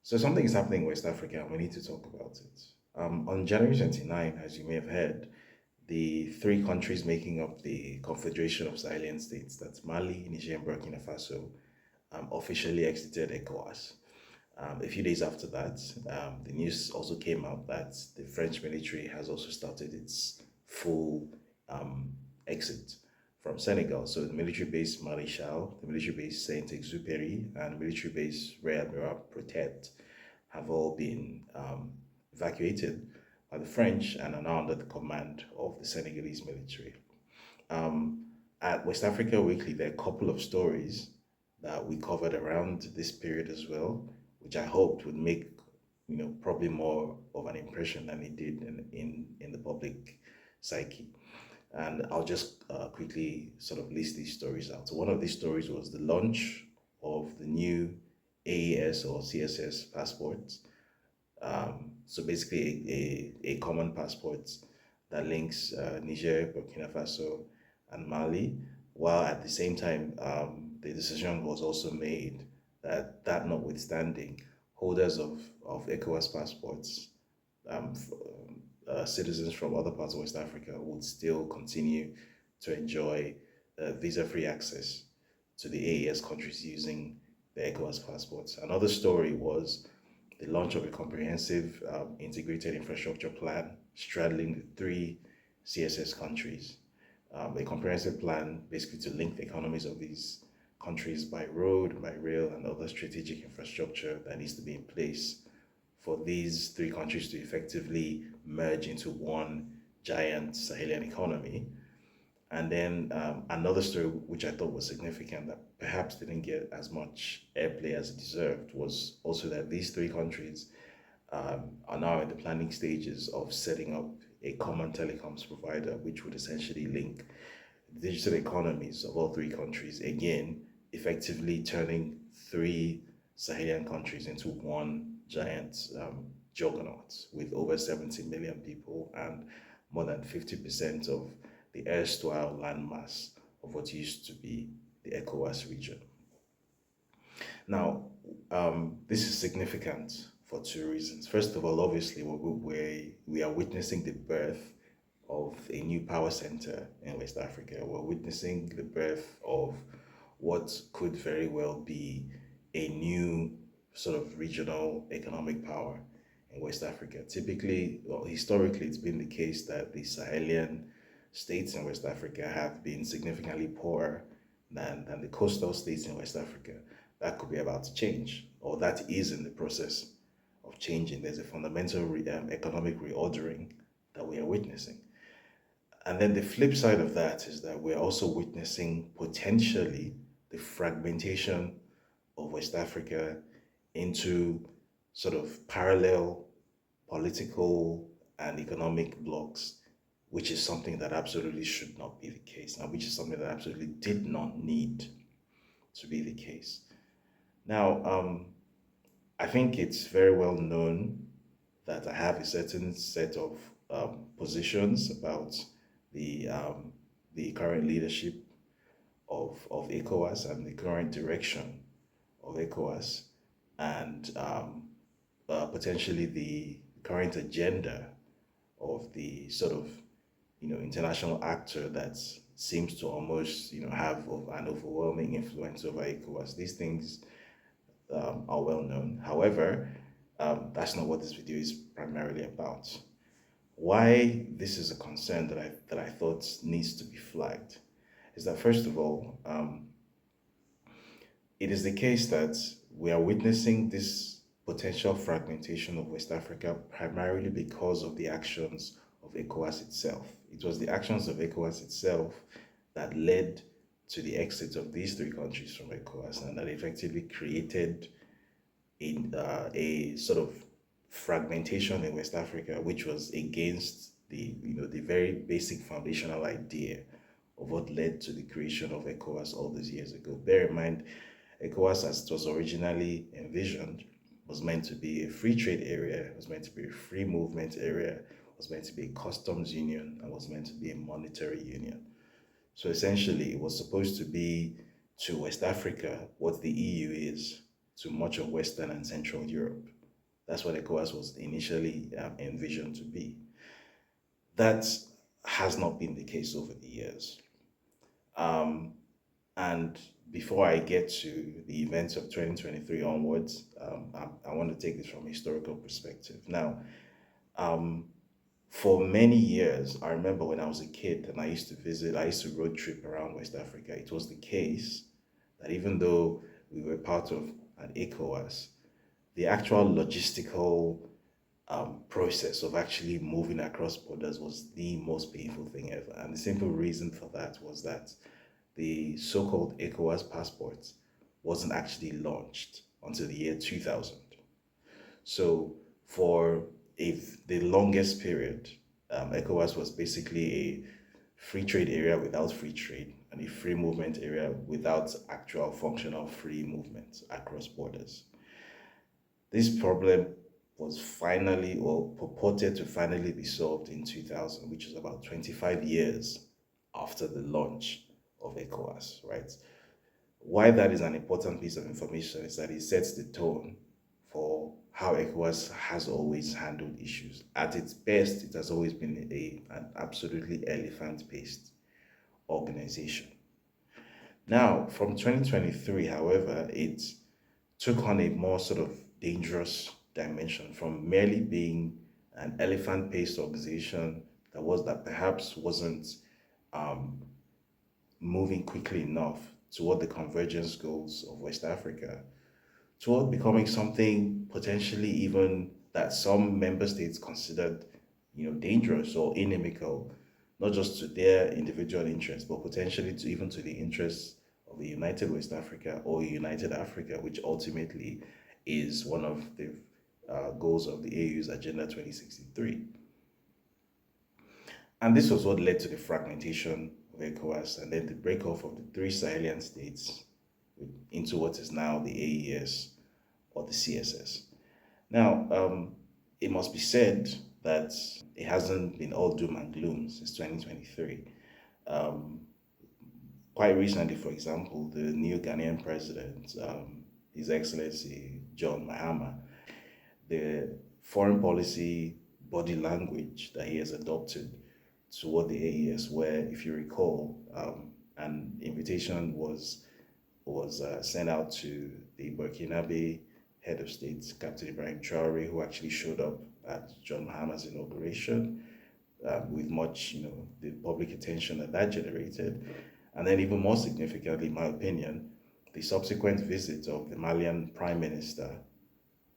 So something is happening in West Africa and we need to talk about it. On January 29, as you may have heard, the three countries making up the Confederation of Sahelian States, that's Mali, Niger, and Burkina Faso, officially exited ECOWAS. A few days after that, the news also came out that the French military has also started its full um, exit from Senegal. So the military base Marichal, the military base Saint Exupéry, and military base Rear Admiral Protect have all been evacuated by the French and are now under the command of the Senegalese military. At West Africa Weekly, there are a couple of stories that we covered around this period as well, which I hoped would make probably more of an impression than it did in the public psyche. And I'll just quickly sort of list these stories out. So one of these stories was the launch of the new AES or CSS passports. So basically a common passport that links Niger, Burkina Faso, and Mali, while at the same time the decision was also made that notwithstanding, holders of ECOWAS passports, um, citizens from other parts of West Africa would still continue to enjoy visa-free access to the AES countries using the ECOWAS passports. Another story was the launch of a comprehensive integrated infrastructure plan straddling the three CSS countries. A comprehensive plan basically to link the economies of these countries by road, by rail, and other strategic infrastructure that needs to be in place for these three countries to effectively merge into one giant Sahelian economy. And then another story which I thought was significant that perhaps didn't get as much airplay as it deserved was also that these three countries are now in the planning stages of setting up a common telecoms provider, which would essentially link the digital economies of all three countries, again, effectively turning three Sahelian countries into one giant juggernaut with over 70 million people and more than 50% of the erstwhile landmass of what used to be the ECOWAS region. Now, this is significant for two reasons. First of all, obviously, we are witnessing the birth of a new power center in West Africa. We're witnessing the birth of what could very well be a new sort of regional economic power in West Africa. Typically, well, historically, it's been the case that the Sahelian states in West Africa have been significantly poorer than the coastal states in West Africa. That could be about to change, or that is in the process of changing. There's a fundamental economic reordering that we are witnessing. And then the flip side of that is that we're also witnessing potentially the fragmentation of West Africa into sort of parallel political and economic blocs, which is something that absolutely should not be the case, and which is something that absolutely did not need to be the case. Now, I think it's very well known that I have a certain set of positions about the current leadership of ECOWAS and the current direction of ECOWAS and potentially the current agenda of the sort of international actor that seems to almost have an overwhelming influence over ECOWAS. These things are well known. However, that's not what this video is primarily about. Why this is a concern that I thought needs to be flagged is that first of all, it is the case that we are witnessing this potential fragmentation of West Africa primarily because of the actions of ECOWAS itself. It was the actions of ECOWAS itself that led to the exit of these three countries from ECOWAS and that effectively created a sort of fragmentation in West Africa, which was against the very basic foundational idea of what led to the creation of ECOWAS all those years ago. Bear in mind, ECOWAS, as it was originally envisioned, was meant to be a free trade area, was meant to be a free movement area, was meant to be a customs union, and was meant to be a monetary union. So essentially, it was supposed to be to West Africa what the EU is to much of Western and Central Europe. That's what ECOWAS was initially envisioned to be. That has not been the case over the years. Um, and before I get to the events of 2023 onwards, I want to take this from a historical perspective. Now, um, for many years, I remember when I was a kid and I used to road trip around West Africa. It was the case that even though we were part of an ECOWAS, the actual logistical process of actually moving across borders was the most painful thing ever. And the simple reason for that was that the so-called ECOWAS passport wasn't actually launched until the year 2000. So for the longest period, ECOWAS was basically a free trade area without free trade and a free movement area without actual functional free movement across borders. This problem was finally or purported to finally be solved in 2000, which is about 25 years after the launch of ECOWAS, right? Why that is an important piece of information is that it sets the tone for how ECOWAS has always handled issues. At its best, it has always been an absolutely elephant-paced organization. Now, from 2023, however, it took on a more sort of dangerous dimension from merely being an elephant-paced organization that perhaps wasn't um, moving quickly enough toward the convergence goals of West Africa, toward becoming something potentially even that some member states considered, dangerous or inimical, not just to their individual interests, but potentially to even to the interests of the United West Africa or United Africa, which ultimately is one of the goals of the AU's Agenda 2063. And this was what led to the fragmentation of ECOWAS and then the break off of the three Sahelian states into what is now the AES or the CSS. Now, it must be said that it hasn't been all doom and gloom since 2023. Um, quite recently, for example, the new Ghanaian president, His Excellency John Mahama, the foreign policy body language that he has adopted toward the AES, where, if you recall, an invitation was sent out to the Burkinabe head of state, Captain Ibrahim Traore, who actually showed up at John Mahama's inauguration with much, the public attention that generated. And then even more significantly, in my opinion, the subsequent visit of the Malian Prime Minister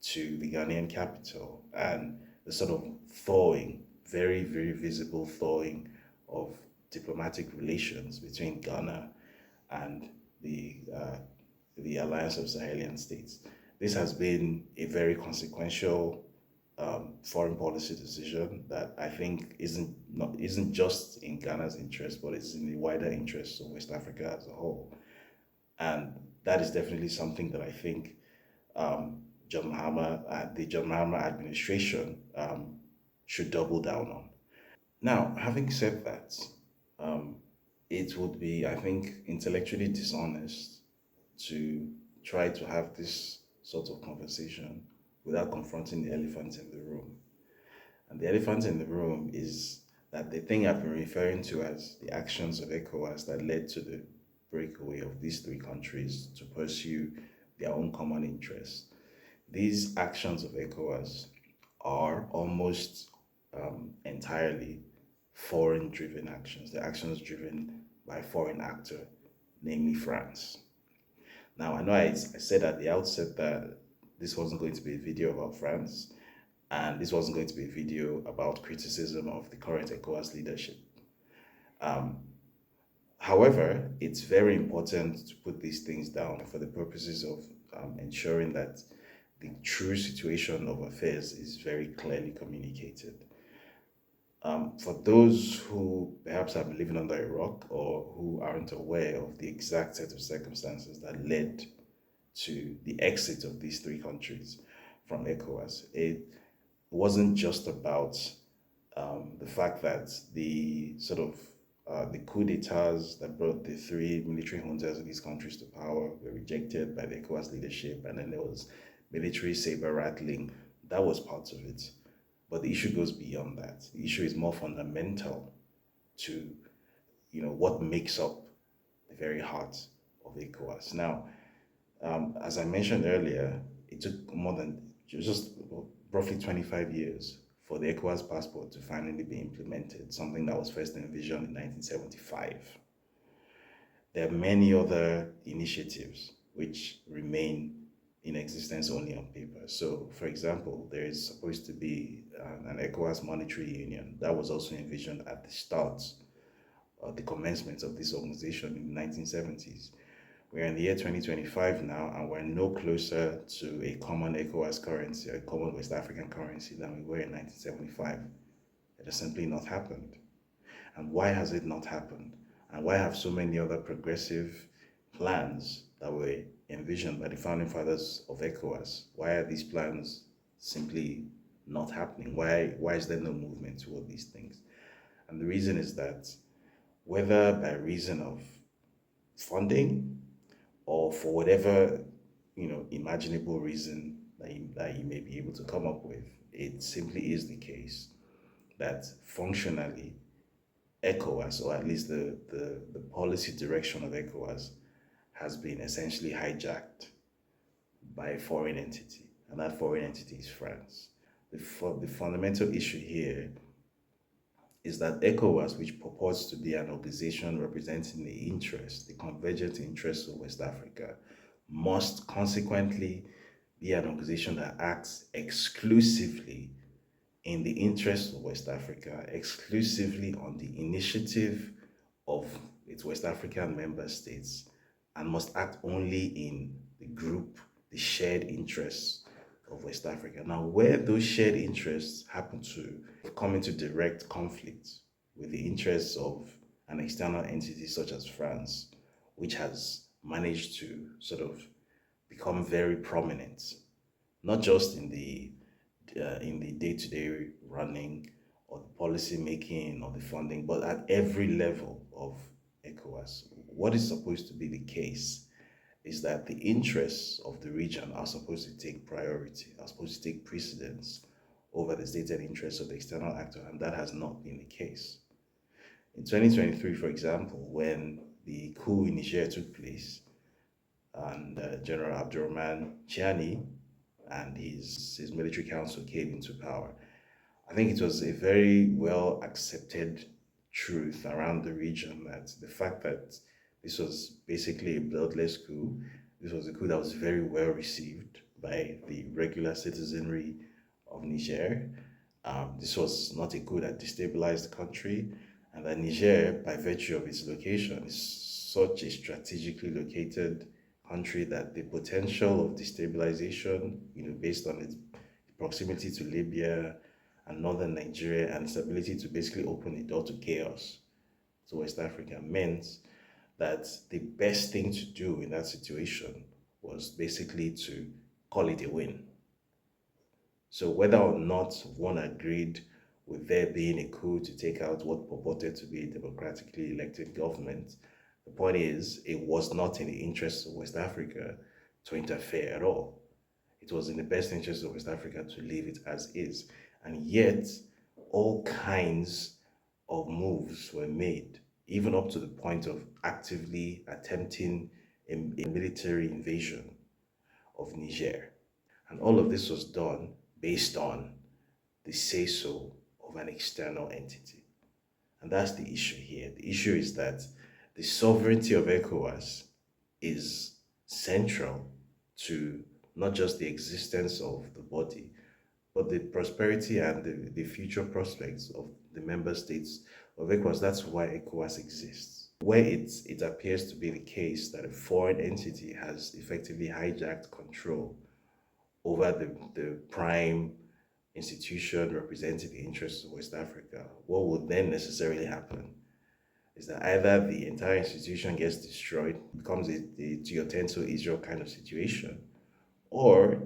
to the Ghanaian capital and the sort of thawing, very, very visible thawing of diplomatic relations between Ghana and the Alliance of Sahelian States. This has been a very consequential foreign policy decision that I think isn't just in Ghana's interest, but it's in the wider interests of West Africa as a whole. And that is definitely something that I think the John Mahama administration should double down on. Now, having said that, um, it would be, I think, intellectually dishonest to try to have this sort of conversation without confronting the elephant in the room. And the elephant in the room is that the thing I've been referring to as the actions of ECOWAS that led to the breakaway of these three countries to pursue their own common interests. These actions of ECOWAS are almost entirely foreign-driven actions. They're actions driven by a foreign actor, namely France. Now, I know I said at the outset that this wasn't going to be a video about France, and this wasn't going to be a video about criticism of the current ECOWAS leadership. However, it's very important to put these things down for the purposes of ensuring that the true situation of affairs is very clearly communicated. For those who perhaps have been living under a rock or who aren't aware of the exact set of circumstances that led to the exit of these three countries from ECOWAS, it wasn't just about the fact that the sort of the coup d'etats that brought the three military juntas of these countries to power were rejected by the ECOWAS leadership, and then there was military saber rattling That was part of it. But the issue goes beyond that. The issue is more fundamental to, what makes up the very heart of ECOWAS. Now, as I mentioned earlier, it took more than just roughly 25 years for the ECOWAS passport to finally be implemented, something that was first envisioned in 1975. There are many other initiatives which remain in existence only on paper. So, for example, there is supposed to be an ECOWAS monetary union that was also envisioned at the start, the commencement of this organization in the 1970s. We're in the year 2025 now, and we're no closer to a common ECOWAS currency, or a common West African currency than we were in 1975. It has simply not happened. And why has it not happened? And why have so many other progressive plans that were envisioned by the founding fathers of ECOWAS? Why are these plans simply not happening? Why is there no movement toward these things? And the reason is that whether by reason of funding or for whatever imaginable reason that you may be able to come up with, it simply is the case that functionally ECOWAS, or at least the policy direction of ECOWAS, has been essentially hijacked by a foreign entity, and that foreign entity is France. The fundamental issue here is that ECOWAS, which purports to be an organization representing the convergent interests of West Africa, must consequently be an organization that acts exclusively in the interests of West Africa, exclusively on the initiative of its West African member states, and must act only in the shared interests of West Africa. Now, where those shared interests happen to come into direct conflict with the interests of an external entity such as France, which has managed to sort of become very prominent, not just in the day-to-day running or the policy making or the funding, but at every level of ECOWAS. What is supposed to be the case is that the interests of the region are supposed to take priority, are supposed to take precedence over the stated interests of the external actor, and that has not been the case. In 2023, for example, when the coup in Niger took place, and General Abdurrahman Chiani and his military council came into power, I think it was a very well accepted truth around the region that the fact that this was basically a bloodless coup, this was a coup that was very well received by the regular citizenry of Niger. This was not a coup that destabilized the country, and that Niger, by virtue of its location, is such a strategically located country that the potential of destabilization, based on its proximity to Libya and northern Nigeria and its ability to basically open the door to chaos to West Africa, meant that the best thing to do in that situation was basically to call it a win. So whether or not one agreed with there being a coup to take out what purported to be a democratically elected government, the point is it was not in the interests of West Africa to interfere at all. It was in the best interest of West Africa to leave it as is. And yet, all kinds of moves were made, even up to the point of actively attempting a military invasion of Niger. And all of this was done based on the say-so of an external entity. And that's the issue here. The issue is that the sovereignty of ECOWAS is central to not just the existence of the body, but the prosperity and the future prospects of the member states of ECOWAS. That's why ECOWAS exists. Where it appears to be the case that a foreign entity has effectively hijacked control over the prime institution representing the interests of West Africa, what would then necessarily happen is that either the entire institution gets destroyed, becomes a Tio Israel kind of situation, or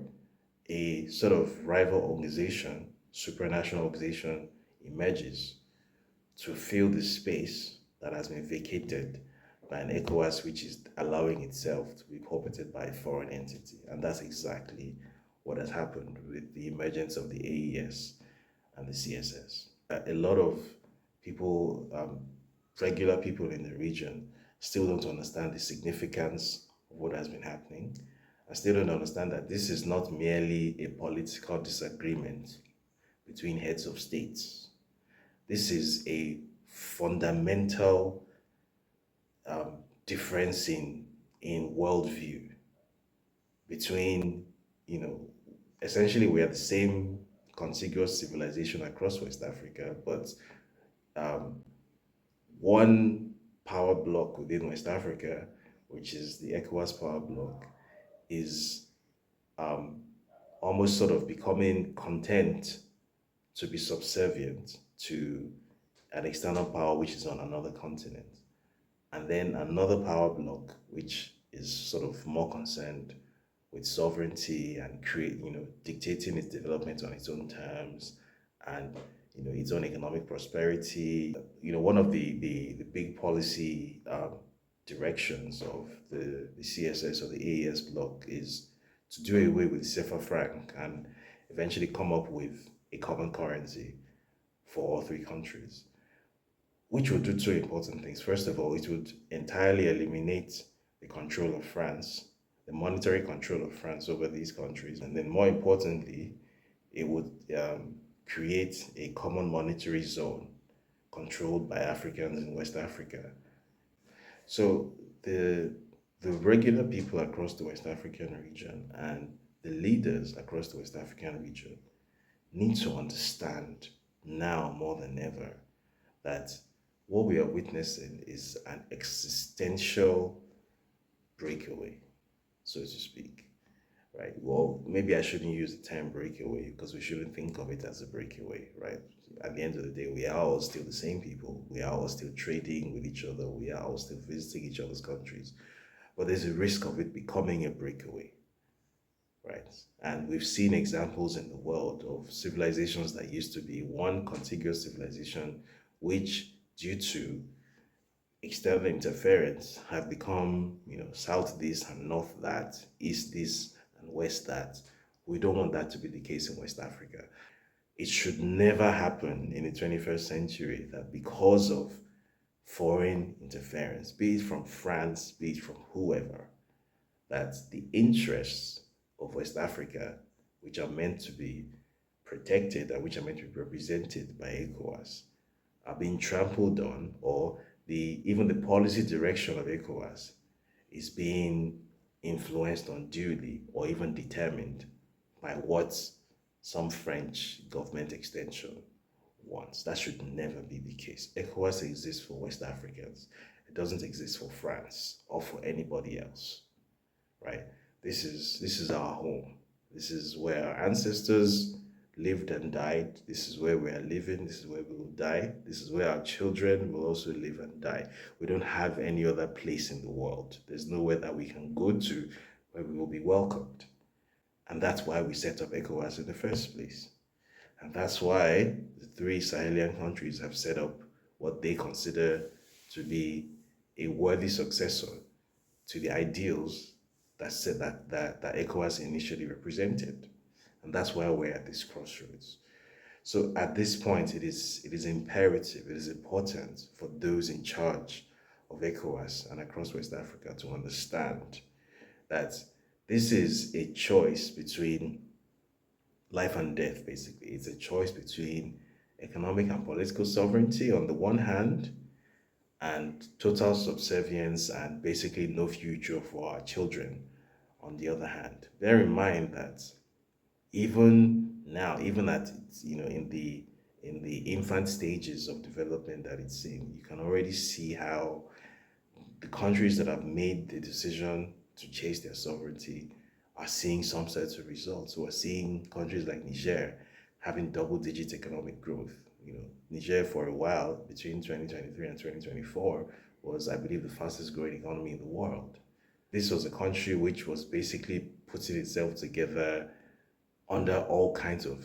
a sort of rival organization, supranational organization, emerges to fill the space that has been vacated by an ECOWAS which is allowing itself to be puppeted by a foreign entity. And that's exactly what has happened with the emergence of the AES and the CSS. A lot of people, regular people in the region, still don't understand the significance of what has been happening. I still don't understand that this is not merely a political disagreement between heads of states. This is a fundamental difference in worldview between, you know, essentially we are the same contiguous civilization across West Africa, but um, one power block within West Africa, which is the ECOWAS power block, is um, almost sort of becoming content to be subservient to an external power which is on another continent. And then another power block, which is sort of more concerned with sovereignty and dictating its development on its own terms and its own economic prosperity. One of the big policy directions of the CSS or the AES bloc is to do away with CFA franc and eventually come up with a common currency for all three countries, which would do two important things. First of all, it would entirely eliminate the control of France, the monetary control of France over these countries. And then more importantly, it would create a common monetary zone controlled by Africans in West Africa. So the regular people across the West African region and the leaders across the West African region need to understand now more than ever that what we are witnessing is an existential breakaway, so to speak, right? Well, maybe I shouldn't use the term breakaway because we shouldn't think of it as a breakaway, right? At the end of the day, we are all still the same people. We are all still trading with each other. We are all still visiting each other's countries. But there's a risk of it becoming a breakaway, right? And we've seen examples in the world of civilizations that used to be one contiguous civilization, which, due to external interference, have become, south this and north that, east this and west that. We don't want that to be the case in West Africa. It should never happen in the 21st century that because of foreign interference, be it from France, be it from whoever, that the interests of West Africa, which are meant to be protected and which are meant to be represented by ECOWAS, are being trampled on, or even the policy direction of ECOWAS is being influenced unduly or even determined by what some French government extension wants. That should never be the case. ECOWAS exists for West Africans. It doesn't exist for France or for anybody else, right? This is our home. This is where our ancestors lived and died. This is where we are living. This is where we will die. This is where our children will also live and die. We don't have any other place in the world. There's nowhere that we can go to where we will be welcomed. And that's why we set up ECOWAS in the first place. And that's why the three Sahelian countries have set up what they consider to be a worthy successor to the ideals that ECOWAS initially represented. And that's why we're at this crossroads. So at this point, it is imperative, it is important for those in charge of ECOWAS and across West Africa to understand that this is a choice between life and death, basically. It's a choice between economic and political sovereignty on the one hand, and total subservience and basically no future for our children on the other hand. Bear in mind that even now, even at in the infant stages of development that it's in, you can already see how the countries that have made the decision to chase their sovereignty are seeing some sets of results. We're seeing countries like Niger having double-digit economic growth. Niger for a while, between 2023 and 2024, was, I believe, the fastest growing economy in the world. This was a country which was basically putting itself together under all kinds of,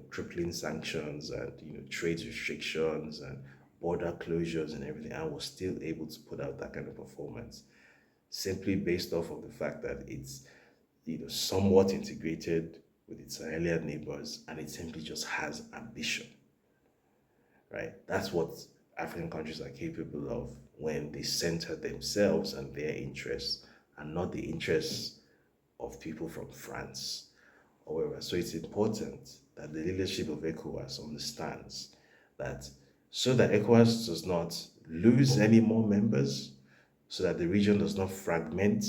crippling sanctions and, trade restrictions and border closures and everything, and was still able to put out that kind of performance simply based off of the fact that it's, somewhat integrated with its Sahelian neighbors, and it simply just has ambition, right? That's what African countries are capable of when they center themselves and their interests and not the interests of people from France or wherever. So it's important that the leadership of ECOWAS understands that so that ECOWAS does not lose any more members, so that the region does not fragment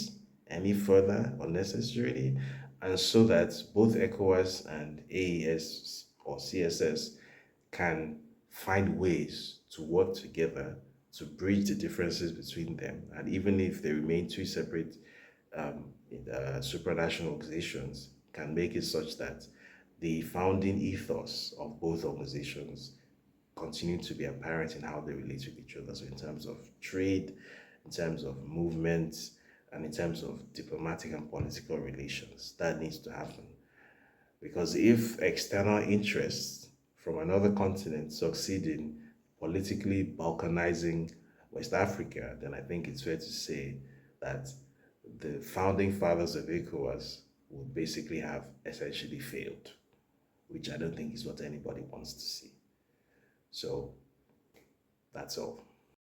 any further unnecessarily, and so that both ECOWAS and AES or CSS can find ways to work together to bridge the differences between them. And even if they remain two separate um, supranational organizations, can make it such that the founding ethos of both organizations continue to be apparent in how they relate with each other. So in terms of trade, in terms of movement, and in terms of diplomatic and political relations, that needs to happen. Because if external interests from another continent succeed in politically balkanizing West Africa, then I think it's fair to say that the founding fathers of ECOWAS would basically have essentially failed, which I don't think is what anybody wants to see. So that's all.